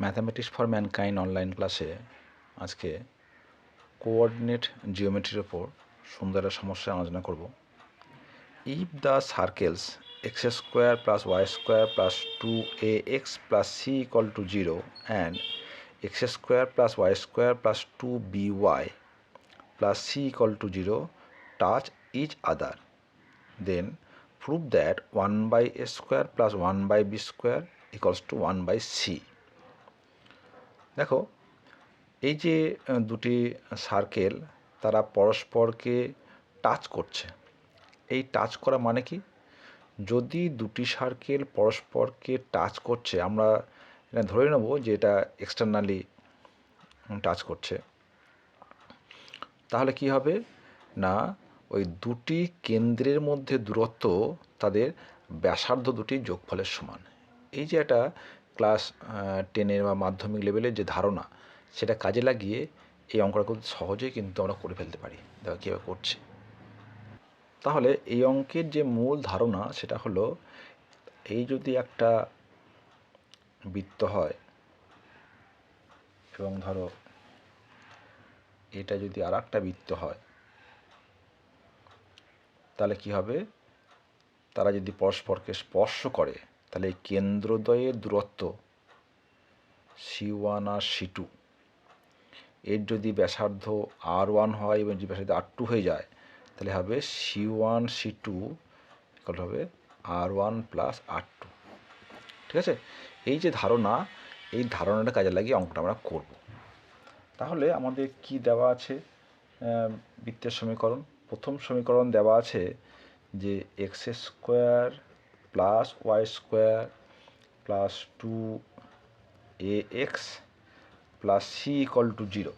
Mathematics for mankind online ক্লাসে আজকে coordinate জিওমেট্রির ওপর সুন্দর একটা সমস্যা আলোচনা করব। If the circles x square plus y square plus 2ax plus c equal to 0 and x square plus y square plus 2by plus c equal to 0 touch each other, then prove that 1/a square plus 1/b square equals to 1/c। দেখো, এই যে দুটি circle তারা পরস্পরকে touch করছে। এই touch করা মানে কি? যদি দুটি সার্কেল পরস্পরকে টাচ করছে, আমরা এটা ধরে নেব যে এটা এক্সটার্নালি টাচ করছে, তাহলে কি হবে না, ওই দুটি কেন্দ্রের মধ্যে দূরত্ব তাদের ব্যাসার্ধ দুটির যোগফলের সমান। এই যে একটা ক্লাস 10 বা মাধ্যমিক লেভেলের যে ধারণা, সেটা কাজে লাগিয়ে এই অঙ্কটা খুব সহজেই কিন্তু আমরা করে ফেলতে পারি। দেখো কীভাবে করছি। তাহলে এই অঙ্কের যে মূল ধারণা সেটা হলো, এই যদি একটা বৃত্ত হয় এবং ধরো এটা যদি আর একটা বৃত্ত হয়, তাহলে কি হবে, তারা যদি পরস্পরকে স্পর্শ করে তাহলে এই কেন্দ্রদ্বয়ের দূরত্ব C1 আর C2, এর যদি ব্যাসার্ধ R1 হয় এবং যদি ব্যাসার্ধ R2 হয়ে যায়, তাহলে হবে C1 C2 ইকুয়াল হবে R1 প্লাস R2। ঠিক আছে? এই যে ধারণা, এই ধারণাটা কাজে লাগিয়ে অঙ্কটা আমরা করব। তাহলে আমাদের কি দেওয়া আছে বৃত্তের সমীকরণ? প্রথম সমীকরণ দেওয়া আছে যে x square plus y square plus 2ax plus c equal to 0।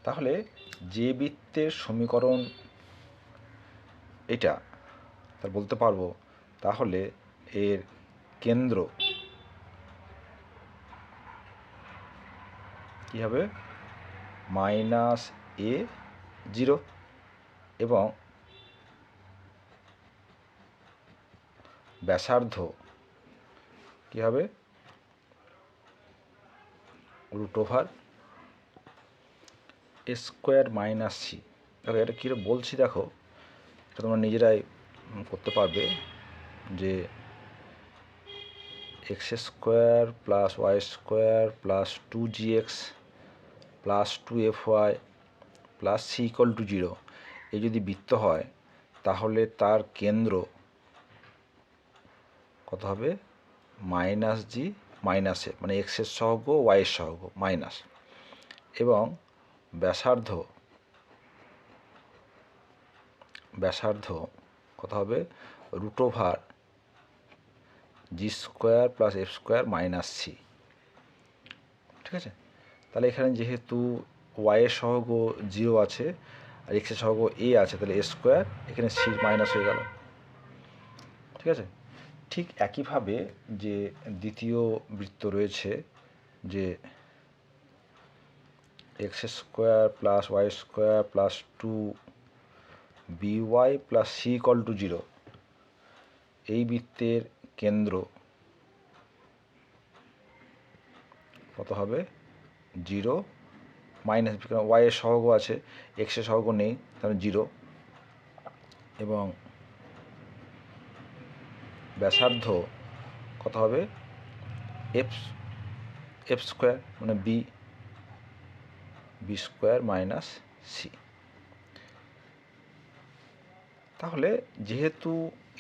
তাহলে যে বৃত্তের সমীকরণ এটা, তা বলতে পারবো তাহলে এর কেন্দ্র কী হবে, -a0 এবং ব্যাসার্ধ কী হবে, √a² - c। দেখো এটা কী বলছি, দেখো এটা তোমরা নিজেরাই করতে পারবে যে x square plus y square plus 2gx plus 2fy plus c equal to 0 এই যদি বৃত্ত হয়, তাহলে তার কেন্দ্র কত হবে, -g - a, মানে এক্সের সহগ ওয়াইয়ের সহগ মাইনাস, এবং ব্যাসার্ধ কত হবে, √g² plus f² minus c। ঠিক আছে? তাহলে এখানে যেহেতু ওয়াইয়ের সহগ 0 আছে আর এক্সের সহগ a আছে, তাহলে a², এখানে c মাইনাস হয়ে গেল। ঠিক আছে? ঠিক একইভাবে যে দ্বিতীয় বৃত্ত রয়েছে যে x² plus y² plus 2by plus c equal to 0, এই বৃত্তের কেন্দ্র কত হবে, 0 মাইনাস, ওয়াইয়ের সহগ আছে, এক্সের সহগ নেই, তাহলে 0, এবং ব্যাসার্ধ কত হবে, f² মানে b² মাইনাস c। তাহলে যেহেতু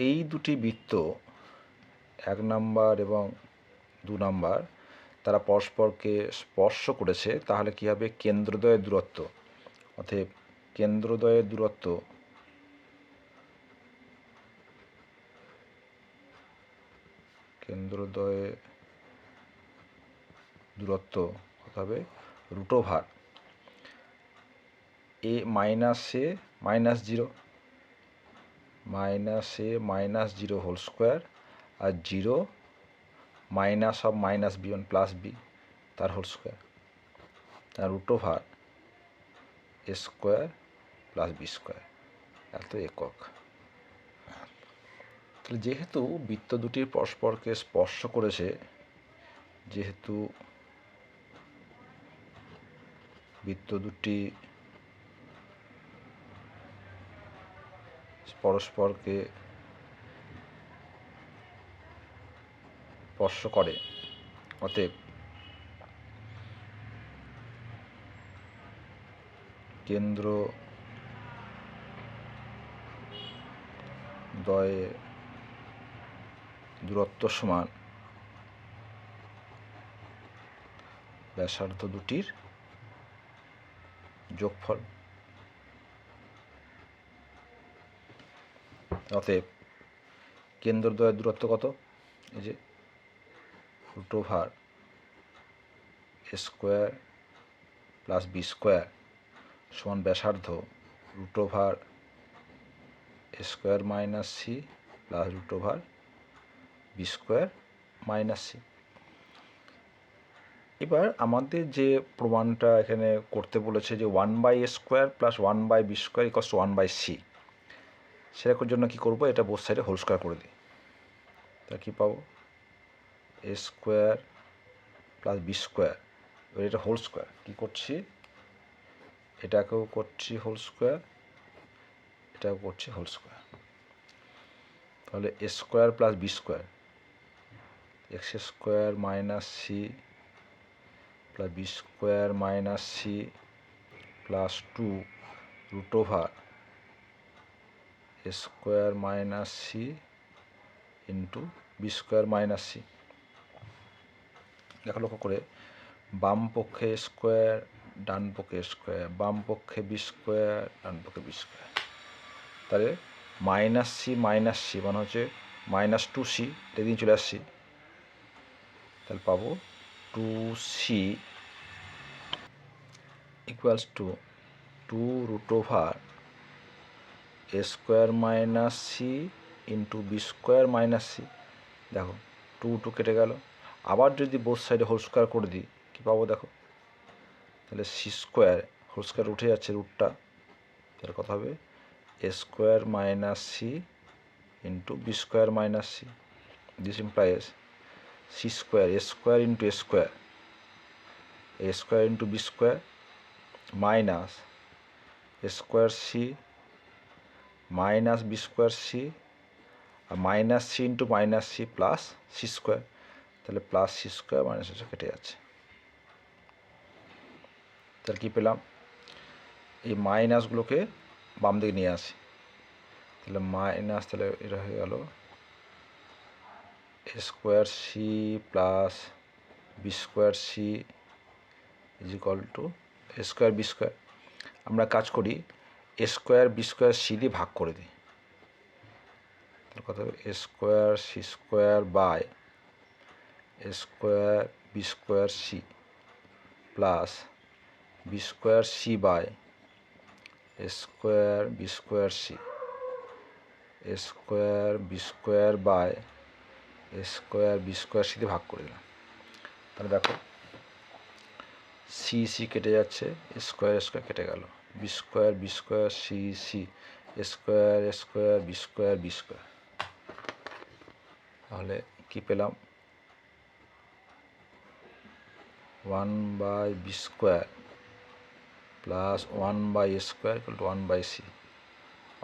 এই দুটি বৃত্ত 1 নাম্বার এবং 2 নাম্বার তারা পরস্পরকে স্পর্শ করেছে, তাহলে কী হবে, কেন্দ্রদ্বয়ের দূরত্ব, অতএব কেন্দ্রদ্বয়ের দূরত্ব কত হবে, √a - 0 হোল স্কোয়ার আর 0 minus of minus b1 plus b তার হোল স্কোয়ার, তার √a² প্লাস b² এত একক। তাহলে যেহেতু বৃত্ত দুটি পরস্পরকে স্পর্শ করেছে, যেহেতু বৃত্ত দুটি পরস্পরকে স্পর্শ করে, অতএব কেন্দ্র দ্বয়ের দূরত্ব সমান ব্যাসার্ধ দুটির যোগফল। অতএব কেন্দ্রদ্বয়ের দূরত্ব কত? এই যে √a² + b² সমান ব্যাসার্ধ √a² - c + √a² - c। এবার আমাদের যে প্রমাণটা এখানে করতে বলেছে যে 1/a² + 1/b² = 1/c, সেটার জন্য কি করব, এটা বোথ সাইডে হোল স্কয়ার করে দিই। তা কি পাবো? a² + b², এবার এটা হোল স্কয়ার কি করছি, এটাকেও করছি হোল স্কয়ার, এটাও করছি হোল স্কয়ার। তাহলে a² + b² x² - c + b² - c + 2 √a² - c × b² - c। দেখো লক্ষ্য করে, বাম পক্ষে স্কোয়ার, ডান পক্ষে স্কোয়ার, বাম পক্ষে b², ডান পক্ষে b², তাহলে -c - c মানে হচ্ছে -2c, এদিকে চলে আসছি, তাহলে পাবো 2c = 2 √a² - c × b² - c। দেখো 2 কেটে গেল। আবার যদি বোথ সাইডে হোল স্কয়ার করে দিই, কি পাবো দেখো, তাহলে c² হোল স্কয়ার উঠে যাচ্ছে রুটটা, তাহলে কত হবে a² - c × b² - c। This implies c² a² × a² × b² minus a² c minus b² c R -c × -c plus c², তাহলে প্লাস c² - c কেটে যাচ্ছে। তাহলে কী পেলাম, এই মাইনাসগুলোকে বাম দিকে নিয়ে আসি, তাহলে মাইনাস, তাহলে এটা হয়ে গেল a² c plus b² c = a² b²। আমরা কাজ করি a² b² c দিয়ে ভাগ করে দিই, তাহলে কত হবে a² c² by a² b² c plus b² c by a² b² c, a² b² by a² b² c দিয়ে ভাগ করে দিলাম। তাহলে দেখো c কেটে যাচ্ছে, a² কেটে গেল, b² c a² b²। তাহলে কি পেলাম, 1/b² প্লাস 1/a² = 1/c।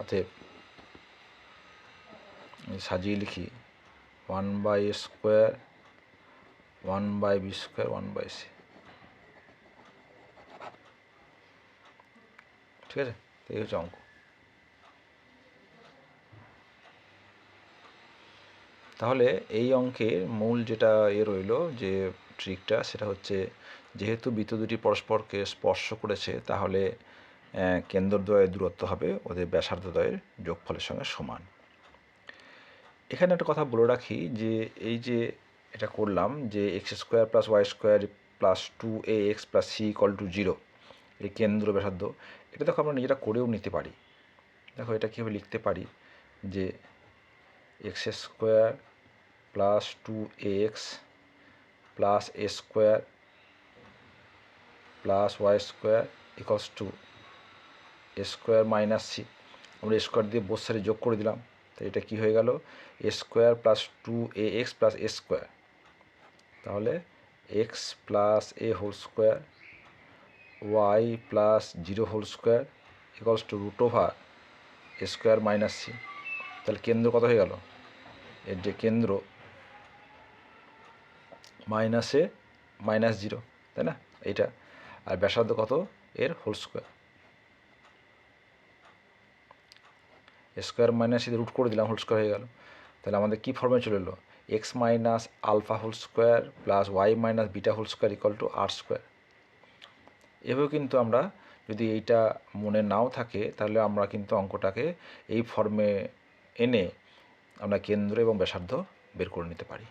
অতএব সাজিয়ে লিখি 1/a², 1/b², 1/c। ঠিক আছে, এই হচ্ছে অঙ্ক। তাহলে এই অঙ্কের মূল যেটা রইল যে ট্রিকটা, সেটা হচ্ছে যেহেতু বৃত্ত দুটি পরস্পরকে স্পর্শ করেছে, তাহলে কেন্দ্রদ্বয়ের দূরত্ব হবে ওদের ব্যাসার্ধদ্বয়ের যোগফলের সঙ্গে সমান। এখানে একটা কথা বলে রাখি যে এই যে এটা করলাম যে x² + y² + 2ax + c = 0, এই কেন্দ্র ব্যাসার্ধ, এটা দেখো আমরা নিজেরা করেও নিতে পারি। দেখো এটা কীভাবে লিখতে পারি যে x² + 2ax + a² + y² = a² - c। আমরা a² দিয়ে বোথ সাইডে যোগ করে দিলাম, তো এটা কি হয়ে গেল, a² + 2ax + a²। তাহলে x plus a whole square y plus 0 whole square equals to root over a square minus c. তাহলে কেন্দ্র কত হয়ে গেল? এর যে কেন্দ্র মাইনাসে মাইনাস 0, তাই না? এইটা। আর ব্যাসার্ধ কত? এর whole square. Square minus root করে দিলাম, হোল স্কোয়ার হয়ে গেল। তাহলে আমাদের কী ফর্মে চলে এলো? X minus alpha whole square plus y minus beta whole square equal to r square. এভাবে কিন্তু আমরা, যদি এইটা মনে নাও থাকে, তাহলে আমরা কিন্তু অঙ্কটাকে এই ফর্মে এনে আমরা কেন্দ্র এবং ব্যাসার্ধ বের করে নিতে পারি।